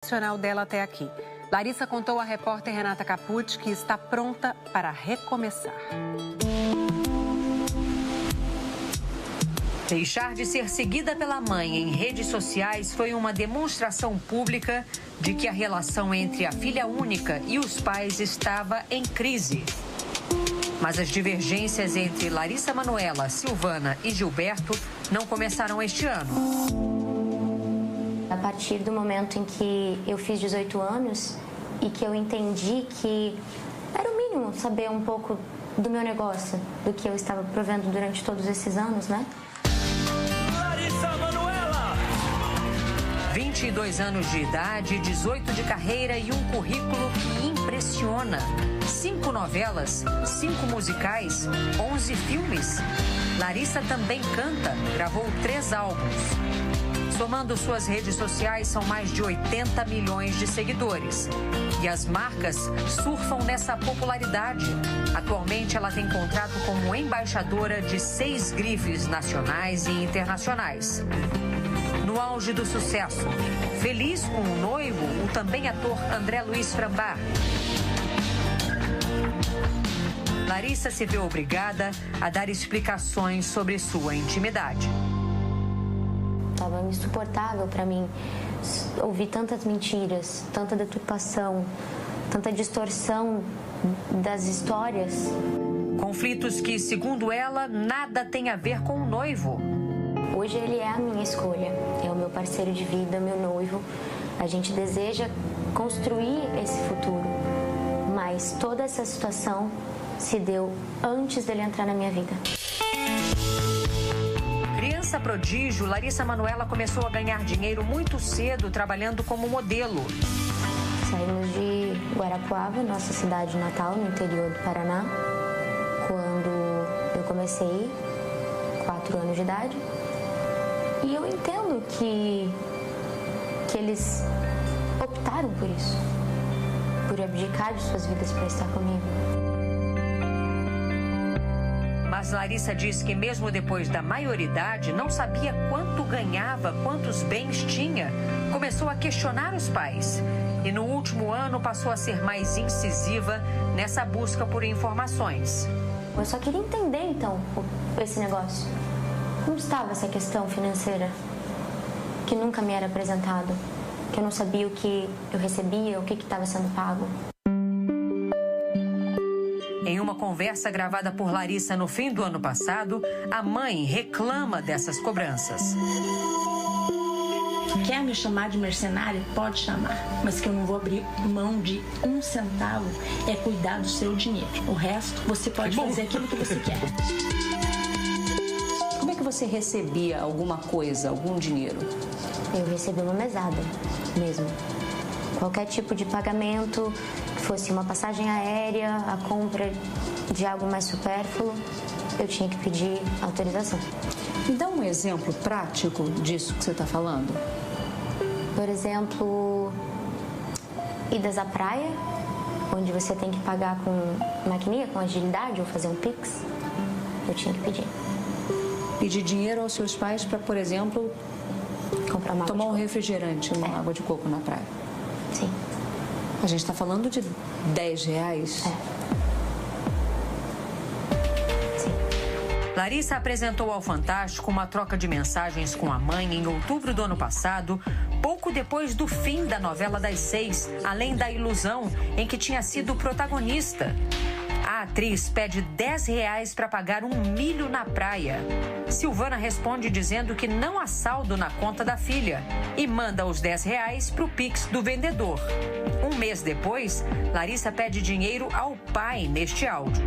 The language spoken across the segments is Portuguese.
Nacional dela até aqui. Larissa contou à repórter Renata Capucci que está pronta para recomeçar. Deixar de ser seguida pela mãe em redes sociais foi uma demonstração pública de que a relação entre a filha única e os pais estava em crise. Mas as divergências entre Larissa Manoela, Silvana e Gilberto não começaram este ano. A partir do momento em que eu fiz 18 anos e que eu entendi que era o mínimo saber um pouco do meu negócio, do que eu estava provendo durante todos esses anos, né? Larissa Manoela! 22 anos de idade, 18 de carreira e um currículo que impressiona. 5 novelas, 5 musicais, 11 filmes. Larissa também canta, gravou 3 álbuns. Somando suas redes sociais, são mais de 80 milhões de seguidores. E as marcas surfam nessa popularidade. Atualmente, ela tem contrato como embaixadora de 6 grifes nacionais e internacionais. No auge do sucesso, feliz com o noivo, o também ator André Luiz Frambach. Larissa se vê obrigada a dar explicações sobre sua intimidade. Estava insuportável para mim ouvir tantas mentiras, tanta deturpação, tanta distorção das histórias. Conflitos que, segundo ela, nada tem a ver com o noivo. Hoje ele é a minha escolha, é o meu parceiro de vida, meu noivo. A gente deseja construir esse futuro, mas toda essa situação se deu antes dele entrar na minha vida. Criança prodígio, Larissa Manoela começou a ganhar dinheiro muito cedo trabalhando como modelo. Saímos de Guarapuava, nossa cidade natal, no interior do Paraná, quando eu comecei, 4 anos de idade. E eu entendo que eles optaram por isso, por abdicar de suas vidas para estar comigo. Mas Larissa diz que mesmo depois da maioridade, não sabia quanto ganhava, quantos bens tinha. Começou a questionar os pais. E no último ano passou a ser mais incisiva nessa busca por informações. Eu só queria entender, então, esse negócio. Como estava essa questão financeira que nunca me era apresentado? Que eu não sabia o que eu recebia, o que estava sendo pago. Em uma conversa gravada por Larissa no fim do ano passado, a mãe reclama dessas cobranças. Quer me chamar de mercenária? Pode chamar, mas que eu não vou abrir mão de 1 centavo é cuidar do seu dinheiro. O resto, você pode fazer aquilo que você quer. Como é que você recebia alguma coisa, algum dinheiro? Eu recebi uma mesada mesmo. Qualquer tipo de pagamento, que fosse uma passagem aérea, a compra de algo mais supérfluo, eu tinha que pedir autorização. Me dá um exemplo prático disso que você está falando. Por exemplo, idas à praia, onde você tem que pagar com maquininha, com agilidade, ou fazer um Pix, eu tinha que pedir. Pedir dinheiro aos seus pais para, por exemplo, comprar uma tomar um refrigerante, uma água de coco na praia. Sim. A gente está falando de R$10? Sim. Larissa apresentou ao Fantástico uma troca de mensagens com a mãe em outubro do ano passado, pouco depois do fim da novela das 6, Além da Ilusão, em que tinha sido protagonista. A atriz pede R$10 para pagar um milho na praia. Silvana responde dizendo que não há saldo na conta da filha e manda os R$10 para o Pix do vendedor. Um mês depois, Larissa pede dinheiro ao pai neste áudio.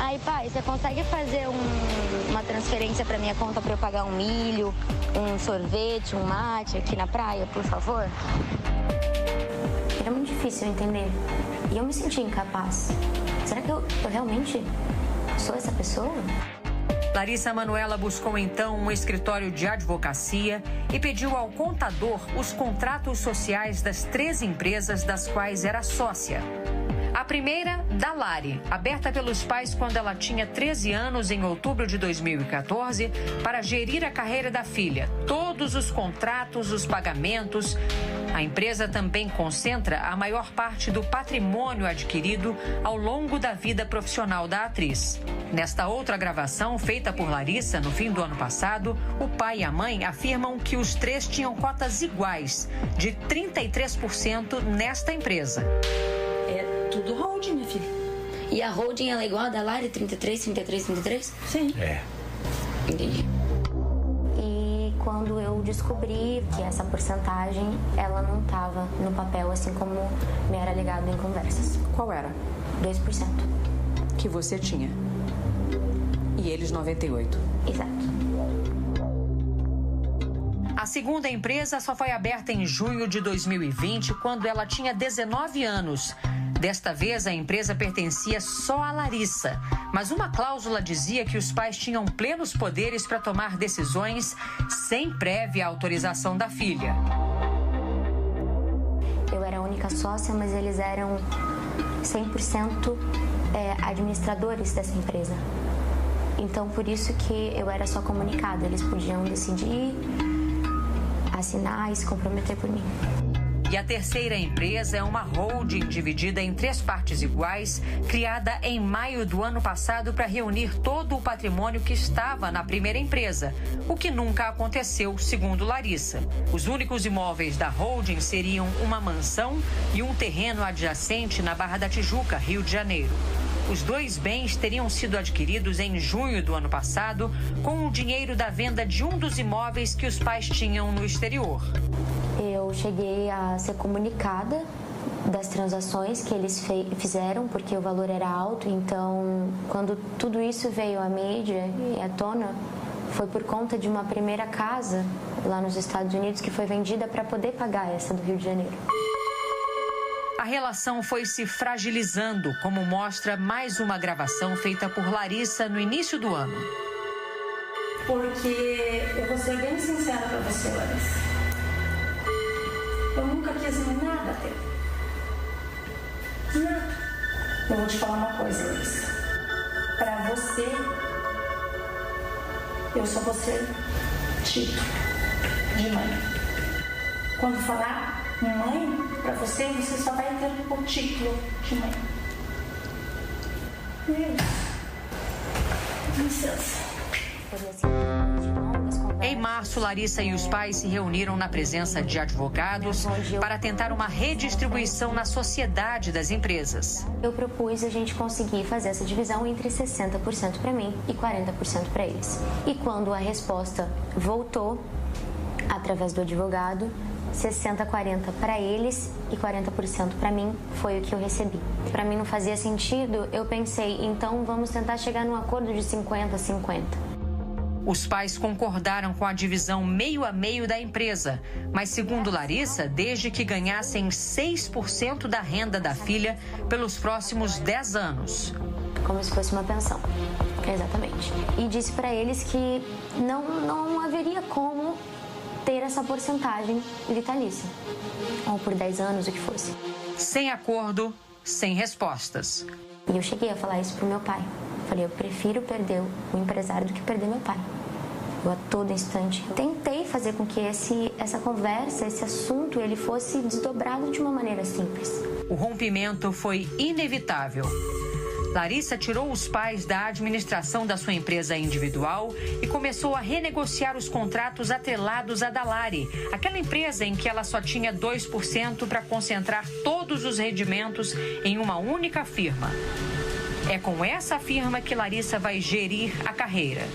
Aí, pai, você consegue fazer uma transferência para minha conta para eu pagar um milho, um sorvete, um mate aqui na praia, por favor? Era muito difícil entender. E eu me sentia incapaz. Será que eu realmente sou essa pessoa? Larissa Manoela buscou então um escritório de advocacia e pediu ao contador os contratos sociais das 3 empresas das quais era sócia. A primeira, da Lari, aberta pelos pais quando ela tinha 13 anos em outubro de 2014, para gerir a carreira da filha, todos os contratos, os pagamentos. A empresa também concentra a maior parte do patrimônio adquirido ao longo da vida profissional da atriz. Nesta outra gravação, feita por Larissa no fim do ano passado, o pai e a mãe afirmam que os três tinham cotas iguais, de 33% nesta empresa. É tudo holding, minha filha. E a holding ela é igual a da Lari, 33, 33, 33? Sim. É. Entendi. E quando eu descobri que essa porcentagem, ela não estava no papel, assim como me era alegado em conversas. Qual era? 2%. Que você tinha. E eles 98%. Exato. A segunda empresa só foi aberta em junho de 2020, quando ela tinha 19 anos. Desta vez, a empresa pertencia só a Larissa, mas uma cláusula dizia que os pais tinham plenos poderes para tomar decisões sem prévia autorização da filha. Eu era a única sócia, mas eles eram 100% administradores dessa empresa. Então, por isso que eu era só comunicada. Eles podiam decidir, assinar e se comprometer por mim. E a terceira empresa é uma holding dividida em 3 partes iguais, criada em maio do ano passado para reunir todo o patrimônio que estava na primeira empresa, o que nunca aconteceu, segundo Larissa. Os únicos imóveis da holding seriam uma mansão e um terreno adjacente na Barra da Tijuca, Rio de Janeiro. Os 2 bens teriam sido adquiridos em junho do ano passado com o dinheiro da venda de um dos imóveis que os pais tinham no exterior. Eu cheguei a ser comunicada das transações que eles fizeram, porque o valor era alto. Então, quando tudo isso veio à mídia e à tona, foi por conta de uma primeira casa lá nos Estados Unidos que foi vendida para poder pagar essa do Rio de Janeiro. A relação foi se fragilizando, como mostra mais uma gravação feita por Larissa no início do ano. Porque eu vou ser bem sincera pra você, Larissa. Eu nunca quis nada ter. Nada. Eu vou te falar uma coisa, Larissa. Pra você, eu só vou ser título de mãe. Quando falar mãe, pra você, você só vai ter o título de mãe. É isso. Licença. Em março, Larissa e os pais se reuniram na presença de advogados para tentar uma redistribuição na sociedade das empresas. Eu propus a gente conseguir fazer essa divisão entre 60% para mim e 40% para eles. E quando a resposta voltou, através do advogado, 60-40 para eles e 40% para mim foi o que eu recebi. Para mim não fazia sentido, eu pensei, então vamos tentar chegar num acordo de 50-50. Os pais concordaram com a divisão meio a meio da empresa, mas segundo Larissa, desde que ganhassem 6% da renda da filha pelos próximos 10 anos. Como se fosse uma pensão, exatamente. E disse para eles que não haveria como ter essa porcentagem vitalícia, ou por 10 anos, o que fosse. Sem acordo, sem respostas. E eu cheguei a falar isso pro meu pai. Falei, eu prefiro perder o empresário do que perder meu pai. Eu a todo instante tentei fazer com que essa conversa, esse assunto, ele fosse desdobrado de uma maneira simples. O rompimento foi inevitável. Larissa tirou os pais da administração da sua empresa individual e começou a renegociar os contratos atrelados à da Lari, aquela empresa em que ela só tinha 2% para concentrar todos os rendimentos em uma única firma. É com essa firma que Larissa vai gerir a carreira.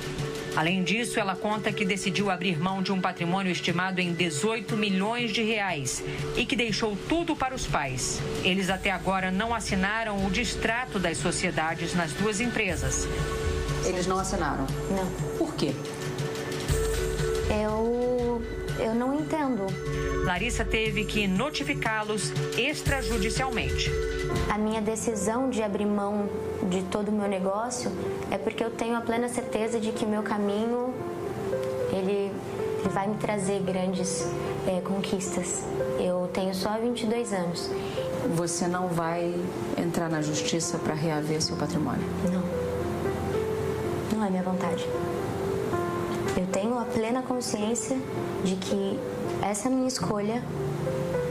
Além disso, ela conta que decidiu abrir mão de um patrimônio estimado em 18 milhões de reais e que deixou tudo para os pais. Eles até agora não assinaram o distrato das sociedades nas 2 empresas. Eles não assinaram? Não. Por quê? Eu não entendo. Larissa teve que notificá-los extrajudicialmente. A minha decisão de abrir mão de todo o meu negócio é porque eu tenho a plena certeza de que o meu caminho ele vai me trazer grandes conquistas. Eu tenho só 22 anos. Você não vai entrar na justiça para reaver seu patrimônio? Não é minha vontade. Eu tenho a plena consciência de que essa minha escolha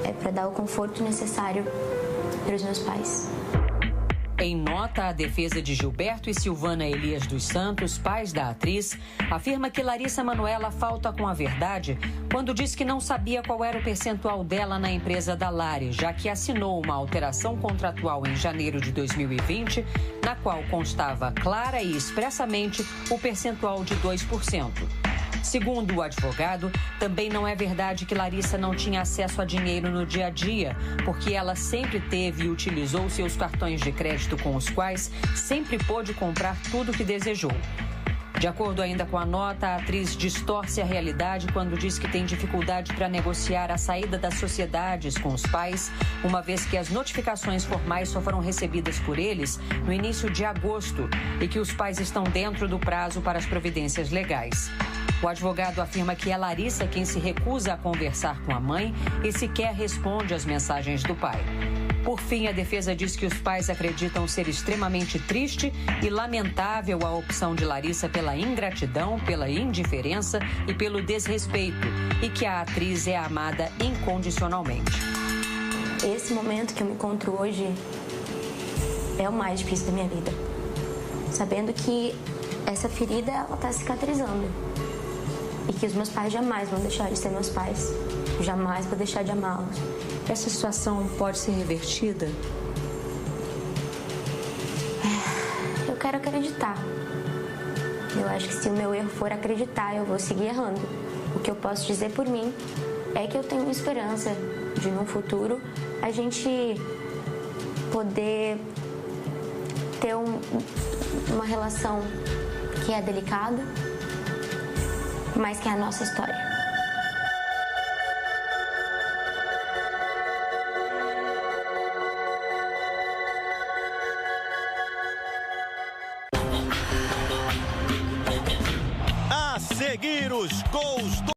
é para dar o conforto necessário para os meus pais. Em nota, a defesa de Gilberto e Silvana Elias dos Santos, pais da atriz, afirma que Larissa Manoela falta com a verdade quando diz que não sabia qual era o percentual dela na empresa da Lari, já que assinou uma alteração contratual em janeiro de 2020, na qual constava clara e expressamente o percentual de 2%. Segundo o advogado, também não é verdade que Larissa não tinha acesso a dinheiro no dia a dia, porque ela sempre teve e utilizou seus cartões de crédito com os quais sempre pôde comprar tudo o que desejou. De acordo ainda com a nota, a atriz distorce a realidade quando diz que tem dificuldade para negociar a saída das sociedades com os pais, uma vez que as notificações formais só foram recebidas por eles no início de agosto e que os pais estão dentro do prazo para as providências legais. O advogado afirma que é Larissa quem se recusa a conversar com a mãe e sequer responde às mensagens do pai. Por fim, a defesa diz que os pais acreditam ser extremamente triste e lamentável a opção de Larissa pela ingratidão, pela indiferença e pelo desrespeito, e que a atriz é amada incondicionalmente. Esse momento que eu me encontro hoje é o mais difícil da minha vida. Sabendo que essa ferida, ela está cicatrizando. E que os meus pais jamais vão deixar de ser meus pais. Jamais vou deixar de amá-los. Essa situação pode ser revertida? Eu quero acreditar. Eu acho que se o meu erro for acreditar, eu vou seguir errando. O que eu posso dizer por mim é que eu tenho esperança de, no futuro, a gente poder ter uma relação que é delicada, mas que é a nossa história. A seguir os gols do